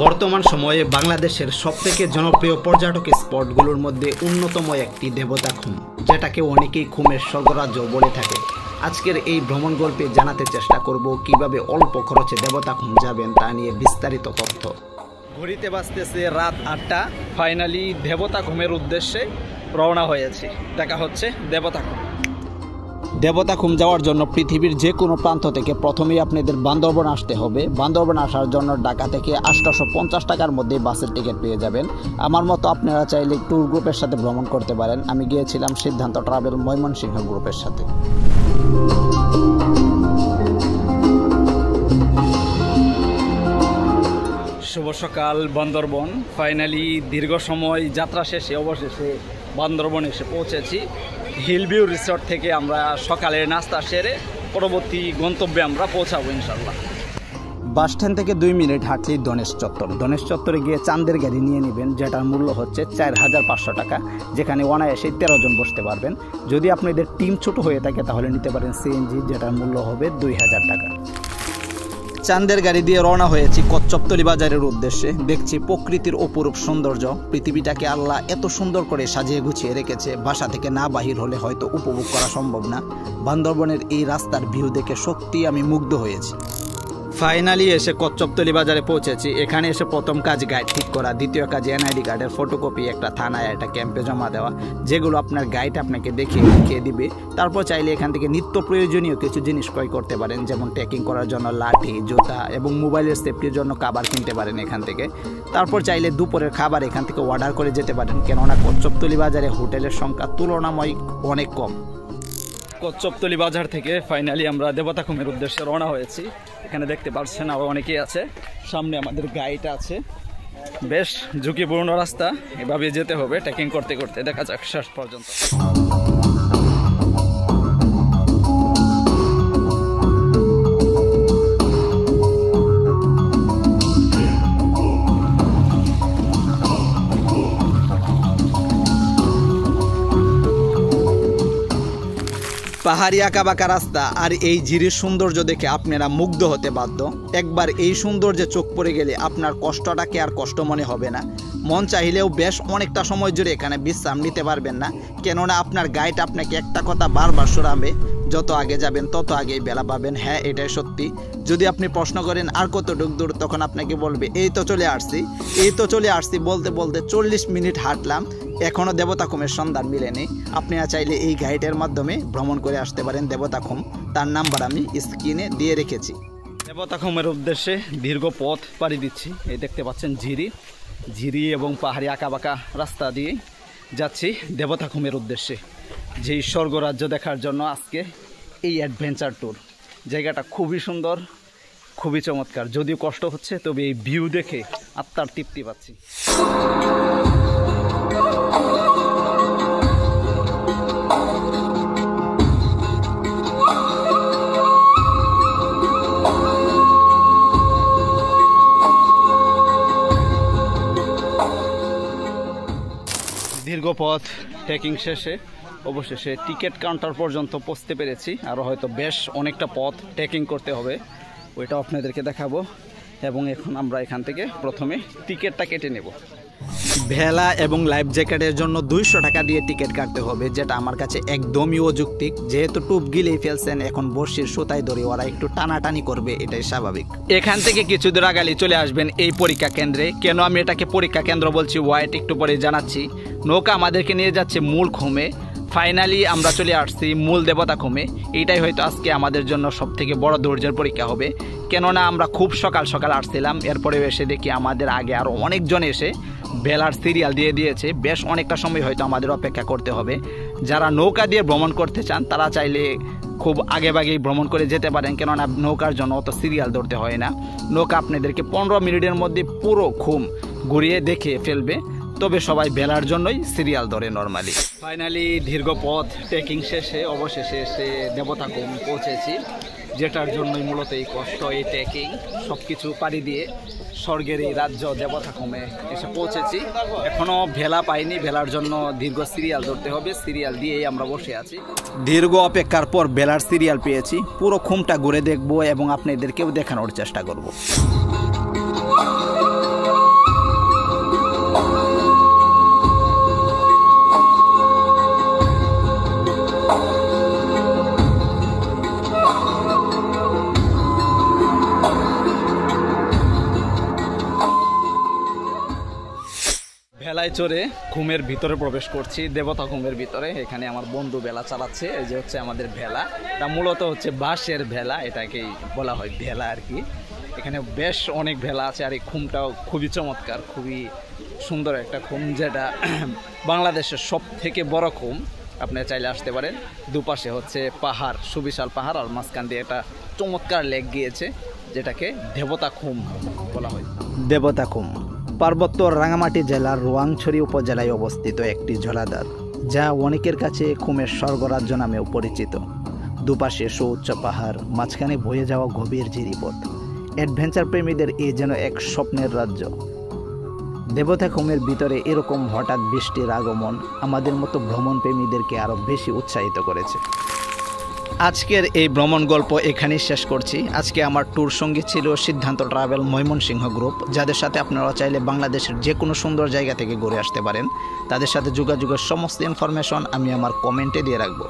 বর্তমান সময়ে বাংলাদেশের সবথেকে জনপ্রিয় পর্যটক স্পটগুলোর মধ্যে অন্যতম একটি দেবতাখুম, যেটাকে অনেকেই খুমের স্বর্গরাজ্য বলে থাকে। আজকের এই ভ্রমণ গল্পে জানাতে চেষ্টা করব কিভাবে অল্প খরচে দেবতাখুম যাবেন তা নিয়ে বিস্তারিত তথ্য। ঘড়িতে বাজতেছে রাত ৮টা। ফাইনালি দেবতাখুমের উদ্দেশ্যে রওনা হয়েছি। দেখা হচ্ছে দেবতাখুম। দেবতাখুম যাওয়ার জন্য পৃথিবীর যে কোনো প্রান্ত থেকে প্রথমেই আপনাদের বান্দরবন আসতে হবে। বান্দরবন আসার জন্য ঢাকা থেকে ৮৫০ টাকার মধ্যে বাসের টিকিট পেয়ে যাবেন। আমার মতো আপনারা চাইলে ট্যুর গ্রুপের সাথে ভ্রমণ করতে পারেন। আমি গিয়েছিলাম সিদ্ধান্ত ট্রাভেল ময়মনসিংহ গ্রুপের সাথে। শুভ সকাল বান্দরবন। ফাইনালি দীর্ঘ সময় যাত্রা শেষে অবশেষে বান্দরবনে এসে পৌঁছেছি। হিলভিউ রিসর্ট থেকে আমরা সকালের নাস্তা সেরে পরবর্তী গন্তব্যে আমরা পৌঁছাবো ইনশাল্লাহ। বাস স্ট্যান্ড থেকে 2 মিনিট হাঁটলেই ধনেশ চত্বর। ধনেশ চত্বরে গিয়ে চাঁদের গাড়ি নিয়ে নেবেন, যেটার মূল্য হচ্ছে 4500 টাকা, যেখানে অনায়াসে 13 জন বসতে পারবেন। যদি আপনাদের টিম ছোট হয়ে থাকে তাহলে নিতে পারেন সিএনজি, যেটার মূল্য হবে 2000 টাকা। চাঁদের গাড়ি দিয়ে রওনা হয়েছি কচ্ছপতলি বাজারের উদ্দেশ্যে। দেখছি প্রকৃতির অপরূপ সৌন্দর্য। পৃথিবীটাকে আল্লাহ এত সুন্দর করে সাজিয়ে গুছিয়ে রেখেছে, বাসা থেকে না বাহির হলে হয়তো উপভোগ করা সম্ভব না। বান্দরবনের এই রাস্তার ভিউ দেখে সত্যি আমি মুগ্ধ হয়েছি। ফাইনালি এসে কচ্ছপতলি বাজারে পৌঁছেছি। এখানে এসে প্রথম কাজ গাইড ঠিক করা, দ্বিতীয় কাজ এনআইডি কার্ডের ফটোকপি একটা থানায় একটা ক্যাম্পে জমা দেওয়া, যেগুলো আপনার গাইড আপনাকে দেখিয়ে দিবে। তারপর চাইলে এখান থেকে নিত্য প্রয়োজনীয় কিছু জিনিস ক্রয় করতে পারেন, যেমন ট্রেকিং করার জন্য লাঠি, জুতা এবং মোবাইলের সেফটির জন্য খাবার কিনতে পারেন এখান থেকে। তারপর চাইলে দুপুরের খাবার এখান থেকে অর্ডার করে যেতে পারেন, কেননা কচ্ছপতলি বাজারে হোটেলের সংখ্যা তুলনামূলক অনেক কম। কচ্ছপতলি বাজার থেকে ফাইনালি আমরা দেবতাখুমের উদ্দেশ্যে রওনা হয়েছি। এখানে দেখতে পাচ্ছেন আরও অনেকেই আছে, সামনে আমাদের গাইড আছে। বেশ ঝুঁকিপূর্ণ রাস্তা, এভাবে যেতে হবে ট্রেকিং করতে করতে। দেখা যাক শেষ পর্যন্ত। পাহাড়ি আঁকাবাঁকা রাস্তা আর এই ঝিরির সৌন্দর্য দেখে আপনারা মুগ্ধ হতে বাধ্য। একবার এই সৌন্দর্যে চোখ পড়ে গেলে আপনার কষ্টটাকে আর কষ্ট মনে হবে না। মন চাইলেও বেশ অনেকটা সময় জুড়ে এখানে বিশ্রাম নিতে পারবেন না, কেননা আপনার গাইড আপনাকে একটা কথা বারবার শোনাবে, যত আগে যাবেন তত আগেই বেলা পাবেন। হ্যাঁ, এটাই সত্যি। যদি আপনি প্রশ্ন করেন আর কতটুক দূর, তখন আপনাকে বলবে এই তো চলে আসছি বলতে বলতে 40 মিনিট হাঁটলাম, এখনও দেবতাখুমের সন্ধান মিলেনি। আপনারা চাইলে এই গাইডের মাধ্যমে ভ্রমণ করে আসতে পারেন দেবতাখুম। তার নাম্বার আমি স্ক্রিনে দিয়ে রেখেছি। দেবতাখুমের উদ্দেশ্যে দীর্ঘ পথ পাড়ি দিচ্ছি। এই দেখতে পাচ্ছেন ঝিরি এবং পাহাড়ি আঁকাবাঁকা রাস্তা দিয়ে যাচ্ছি দেবতাখুমের উদ্দেশ্যে, যেই স্বর্গরাজ্য দেখার জন্য আজকে এই অ্যাডভেঞ্চার ট্যুর। জায়গাটা খুবই সুন্দর, খুবই চমৎকার। যদিও কষ্ট হচ্ছে, তবে এই ভিউ দেখে আত্মার তৃপ্তি পাচ্ছি। দীর্ঘ পথ ট্রেকিং শেষে অবশেষে টিকিট কাউন্টার পর্যন্ত পৌঁছতে পেরেছি। আরও হয়তো বেশ অনেকটা পথ ট্রেকিং করতে হবে, ওইটা আপনাদেরকে দেখাবো। এবং এখন আমরা এখান থেকে প্রথমে টিকিটটা কেটে নেব। ভেলা এবং লাইফ জ্যাকেটের জন্য 200 টাকা দিয়ে টিকিট কাটতে হবে, যেটা আমার কাছে একদমই অযৌক্তিক। যেহেতু টুপ গিলেই ফেলছেন, এখন বর্ষির সুতায় ধরে ওরা একটু টানাটানি করবে, এটাই স্বাভাবিক। এখান থেকে কিছু দূর আগালি চলে আসবেন এই পরীক্ষা কেন্দ্রে। কেন আমি এটাকে পরীক্ষা কেন্দ্র বলছি ওয়াইট একটু পরে জানাচ্ছি। নৌকা আমাদেরকে নিয়ে যাচ্ছে মূল খুমে। ফাইনালি আমরা চলে আসছি মূল দেবতাখুমে। এইটাই হয়তো আজকে আমাদের জন্য সবথেকে বড় ধৈর্যের পরীক্ষা হবে, কেননা আমরা খুব সকাল সকাল আসছিলাম। এরপরে এসে দেখি আমাদের আগে আরও অনেকজন এসে বেলার সিরিয়াল দিয়ে দিয়েছে। বেশ অনেকটা সময় হয়তো আমাদের অপেক্ষা করতে হবে। যারা নৌকা দিয়ে ভ্রমণ করতে চান তারা চাইলে খুব আগেভাগেই ভ্রমণ করে যেতে পারেন, কেননা নৌকার জন্য অত সিরিয়াল ধরতে হয় না। নৌকা আপনাদেরকে 15 মিনিটের মধ্যে পুরো খুম ঘুরিয়ে দেখে ফেলবে। তবে সবাই বেলার জন্যই সিরিয়াল ধরে নরমালি। ফাইনালি দীর্ঘ পথ ট্রেকিং শেষে অবশেষে এসে দেবতাখুম পৌঁছেছি, যেটার জন্যই মূলত এই কষ্ট, এই ট্রেকিং। সব কিছু পাড়ি দিয়ে স্বর্গের এই রাজ্য দেবতাখুমে এসে পৌঁছেছি। এখনও ভেলা পাইনি, ভেলার জন্য দীর্ঘ সিরিয়াল ধরতে হবে। সিরিয়াল দিয়েই আমরা বসে আছি। দীর্ঘ অপেক্ষার পর ভেলার সিরিয়াল পেয়েছি। পুরো খুমটা ঘুরে দেখব এবং আপনাদেরকেও দেখানোর চেষ্টা করব। ভেলায় চড়ে ঘুমের ভিতরে প্রবেশ করছি, দেবতা ঘুমের ভিতরে। এখানে আমার বন্ধু ভেলা চালাচ্ছে। এই যে হচ্ছে আমাদের ভেলা, এটা মূলত হচ্ছে বাঁশের ভেলা, এটাকেই বলা হয় ভেলা আর কি। এখানে বেশ অনেক ভেলা আছে, আর এই ঘুমটাও খুবই চমৎকার, খুবই সুন্দর একটা ঘুম, যেটা বাংলাদেশের সব থেকে বড় ঘুম। আপনি চাইলে আসতে পারেন। দুপাশে হচ্ছে পাহাড়, সুবিশাল পাহাড়, আর মাঝখান দিয়ে একটা চমৎকার লেক গিয়েছে, যেটাকে দেবতা খুম বলা হয়। দেবতা খুম পার্বত্য রাঙামাটি জেলার রোয়াংছড়ি উপজেলায় অবস্থিত একটি জলাধার, যা অনেকের কাছে খুমের স্বর্গরাজ্য নামেও পরিচিত। দুপাশে সুউচ্চ পাহাড়, মাঝখানে বয়ে যাওয়া গভীর ঝিরিপথ। অ্যাডভেঞ্চার প্রেমীদের এ যেন এক স্বপ্নের রাজ্য। দেবতা খুমের ভিতরে এরকম হঠাৎ বৃষ্টির আগমন আমাদের মতো ভ্রমণ প্রেমীদেরকে আরও বেশি উৎসাহিত করেছে। আজকের এই ভ্রমণ গল্প এখানেই শেষ করছি। আজকে আমার ট্যুর সঙ্গী ছিল সিদ্ধান্ত ট্রাভেল ময়মনসিংহ গ্রুপ, যাদের সাথে আপনারা চাইলে বাংলাদেশের যে কোনো সুন্দর জায়গা থেকে ঘুরে আসতে পারেন। তাদের সাথে যোগাযোগের সমস্ত ইনফরমেশন আমি আমার কমেন্টে দিয়ে রাখবো।